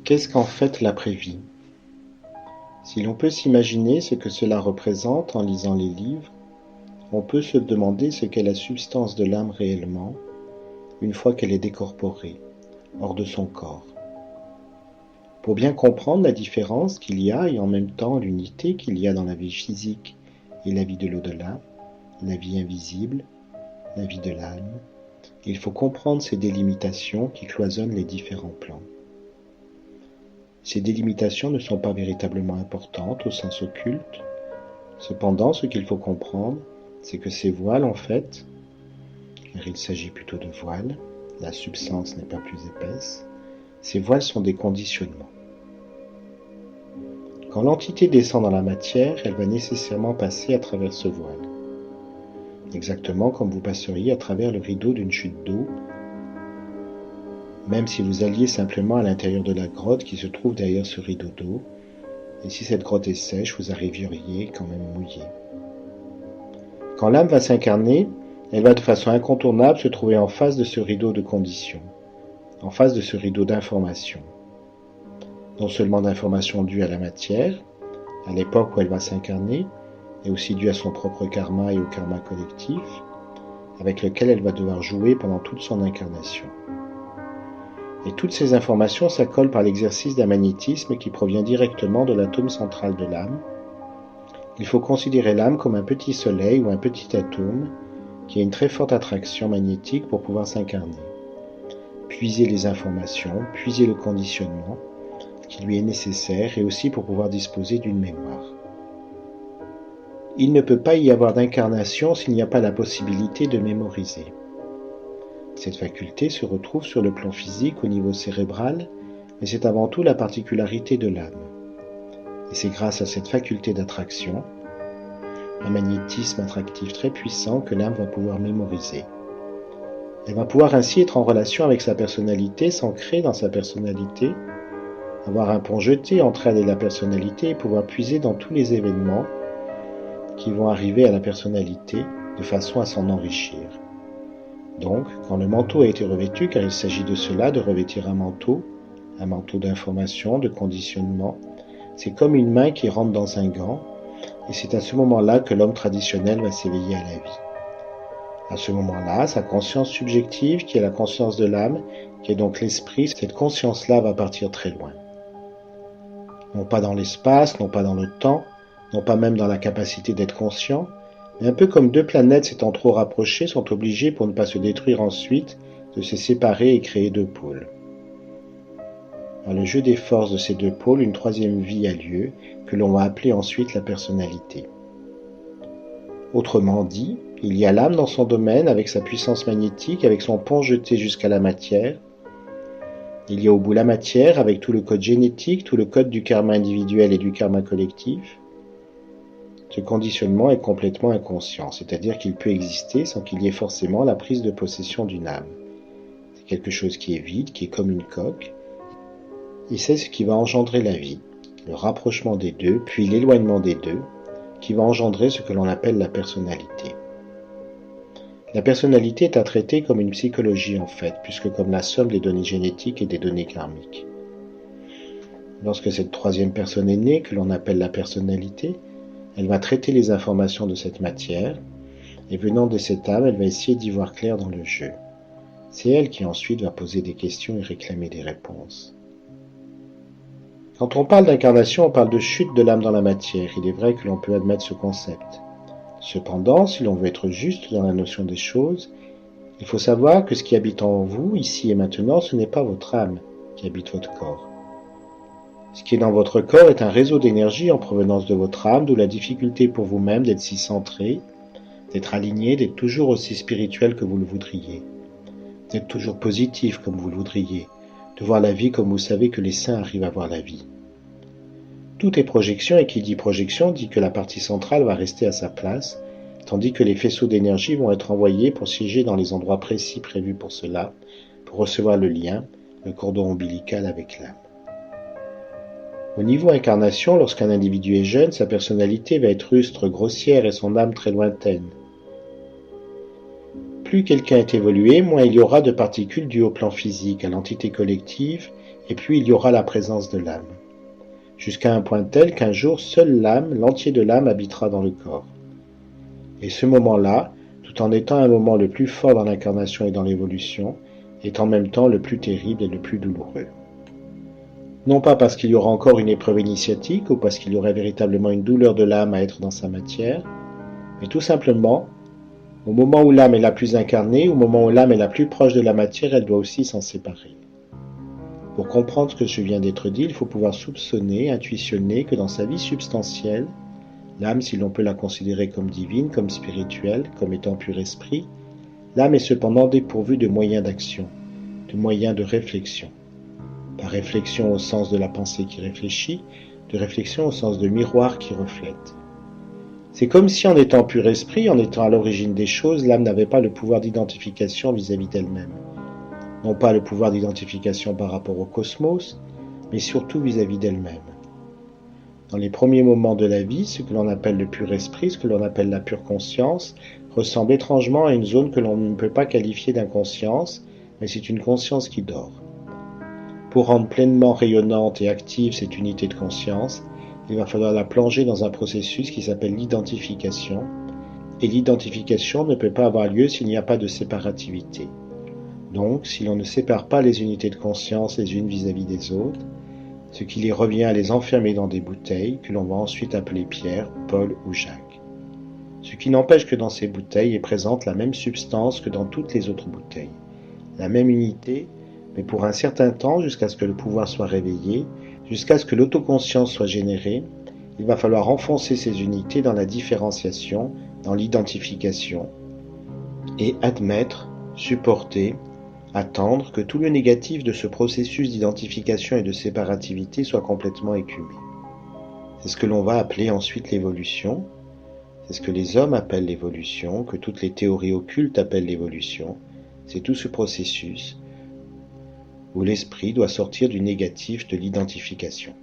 Qu'est-ce qu'en fait l'après-vie? Si l'on peut s'imaginer ce que cela représente en lisant les livres, on peut se demander ce qu'est la substance de l'âme réellement, une fois qu'elle est décorporée, hors de son corps. Pour bien comprendre la différence qu'il y a et en même temps l'unité qu'il y a dans la vie physique et la vie de l'au-delà, la vie invisible, la vie de l'âme, il faut comprendre ces délimitations qui cloisonnent les différents plans. Ces délimitations ne sont pas véritablement importantes au sens occulte. Cependant, ce qu'il faut comprendre, c'est que ces voiles, en fait, car il s'agit plutôt de voiles, la substance n'est pas plus épaisse, ces voiles sont des conditionnements. Quand l'entité descend dans la matière, elle va nécessairement passer à travers ce voile. Exactement comme vous passeriez à travers le rideau d'une chute d'eau, même si vous alliez simplement à l'intérieur de la grotte qui se trouve derrière ce rideau d'eau, et si cette grotte est sèche, vous arriveriez quand même mouillé. Quand l'âme va s'incarner, elle va de façon incontournable se trouver en face de ce rideau de conditions, en face de ce rideau d'informations. Non seulement d'informations dues à la matière, à l'époque où elle va s'incarner, et aussi dues à son propre karma et au karma collectif, avec lequel elle va devoir jouer pendant toute son incarnation. Et toutes ces informations s'accolent par l'exercice d'un magnétisme qui provient directement de l'atome central de l'âme. Il faut considérer l'âme comme un petit soleil ou un petit atome qui a une très forte attraction magnétique pour pouvoir s'incarner. Puiser les informations, puiser le conditionnement qui lui est nécessaire et aussi pour pouvoir disposer d'une mémoire. Il ne peut pas y avoir d'incarnation s'il n'y a pas la possibilité de mémoriser. Cette faculté se retrouve sur le plan physique au niveau cérébral, mais c'est avant tout la particularité de l'âme. Et c'est grâce à cette faculté d'attraction, un magnétisme attractif très puissant, que l'âme va pouvoir mémoriser. Elle va pouvoir ainsi être en relation avec sa personnalité, s'ancrer dans sa personnalité, avoir un pont jeté entre elle et la personnalité et pouvoir puiser dans tous les événements qui vont arriver à la personnalité de façon à s'en enrichir. Donc, quand le manteau a été revêtu, car il s'agit de cela, de revêtir un manteau d'information, de conditionnement, c'est comme une main qui rentre dans un gant, et c'est à ce moment-là que l'homme traditionnel va s'éveiller à la vie. À ce moment-là, sa conscience subjective, qui est la conscience de l'âme, qui est donc l'esprit, cette conscience-là va partir très loin. Non pas dans l'espace, non pas dans le temps, non pas même dans la capacité d'être conscient, mais un peu comme deux planètes s'étant trop rapprochées sont obligées, pour ne pas se détruire ensuite, de se séparer et créer deux pôles. Dans le jeu des forces de ces deux pôles, une troisième vie a lieu, que l'on va appeler ensuite la personnalité. Autrement dit, il y a l'âme dans son domaine, avec sa puissance magnétique, avec son pont jeté jusqu'à la matière. Il y a au bout la matière, avec tout le code génétique, tout le code du karma individuel et du karma collectif. Ce conditionnement est complètement inconscient, c'est-à-dire qu'il peut exister sans qu'il y ait forcément la prise de possession d'une âme. C'est quelque chose qui est vide, qui est comme une coque, et c'est ce qui va engendrer la vie, le rapprochement des deux, puis l'éloignement des deux, qui va engendrer ce que l'on appelle la personnalité. La personnalité est à traiter comme une psychologie en fait, puisque comme la somme des données génétiques et des données karmiques. Lorsque cette troisième personne est née, que l'on appelle la personnalité, elle va traiter les informations de cette matière, et venant de cette âme, elle va essayer d'y voir clair dans le jeu. C'est elle qui ensuite va poser des questions et réclamer des réponses. Quand on parle d'incarnation, on parle de chute de l'âme dans la matière. Il est vrai que l'on peut admettre ce concept. Cependant, si l'on veut être juste dans la notion des choses, il faut savoir que ce qui habite en vous, ici et maintenant, ce n'est pas votre âme qui habite votre corps. Ce qui est dans votre corps est un réseau d'énergie en provenance de votre âme, d'où la difficulté pour vous-même d'être si centré, d'être aligné, d'être toujours aussi spirituel que vous le voudriez, d'être toujours positif comme vous le voudriez, de voir la vie comme vous savez que les saints arrivent à voir la vie. Tout est projection, et qui dit projection dit que la partie centrale va rester à sa place, tandis que les faisceaux d'énergie vont être envoyés pour siéger dans les endroits précis prévus pour cela, pour recevoir le lien, le cordon ombilical avec l'âme. Au niveau incarnation, lorsqu'un individu est jeune, sa personnalité va être rustre, grossière et son âme très lointaine. plus quelqu'un est évolué, moins il y aura de particules dues au plan physique, à l'entité collective, et plus il y aura la présence de l'âme. Jusqu'à un point tel qu'un jour, seule l'âme, l'entier de l'âme, habitera dans le corps. Et ce moment-là, tout en étant un moment le plus fort dans l'incarnation et dans l'évolution, est en même temps le plus terrible et le plus douloureux. Non pas parce qu'il y aura encore une épreuve initiatique ou parce qu'il y aurait véritablement une douleur de l'âme à être dans sa matière, mais tout simplement, au moment où l'âme est la plus incarnée, au moment où l'âme est la plus proche de la matière, elle doit aussi s'en séparer. Pour comprendre ce que je viens d'être dit, il faut pouvoir soupçonner, intuitionner que dans sa vie substantielle, l'âme, si l'on peut la considérer comme divine, comme spirituelle, comme étant pur esprit, l'âme est cependant dépourvue de moyens d'action, de moyens de réflexion. Pas réflexion au sens de la pensée qui réfléchit, de réflexion au sens de miroir qui reflète. C'est comme si en étant pur esprit, en étant à l'origine des choses, l'âme n'avait pas le pouvoir d'identification vis-à-vis d'elle-même. Non pas le pouvoir d'identification par rapport au cosmos, mais surtout vis-à-vis d'elle-même. Dans les premiers moments de la vie, ce que l'on appelle le pur esprit, ce que l'on appelle la pure conscience, ressemble étrangement à une zone que l'on ne peut pas qualifier d'inconscience, mais c'est une conscience qui dort. Pour rendre pleinement rayonnante et active cette unité de conscience, il va falloir la plonger dans un processus qui s'appelle l'identification, et l'identification ne peut pas avoir lieu s'il n'y a pas de séparativité. Donc, si l'on ne sépare pas les unités de conscience les unes vis-à-vis des autres, ce qui les revient à les enfermer dans des bouteilles que l'on va ensuite appeler Pierre, Paul ou Jacques. Ce qui n'empêche que dans ces bouteilles est présente la même substance que dans toutes les autres bouteilles, la même unité, mais pour un certain temps, jusqu'à ce que le pouvoir soit réveillé, jusqu'à ce que l'autoconscience soit générée, il va falloir enfoncer ces unités dans la différenciation, dans l'identification, et admettre, supporter, attendre que tout le négatif de ce processus d'identification et de séparativité soit complètement écumé. C'est ce que l'on va appeler ensuite l'évolution, c'est ce que les hommes appellent l'évolution, que toutes les théories occultes appellent l'évolution, c'est tout ce processus où l'esprit doit sortir du négatif de l'identification.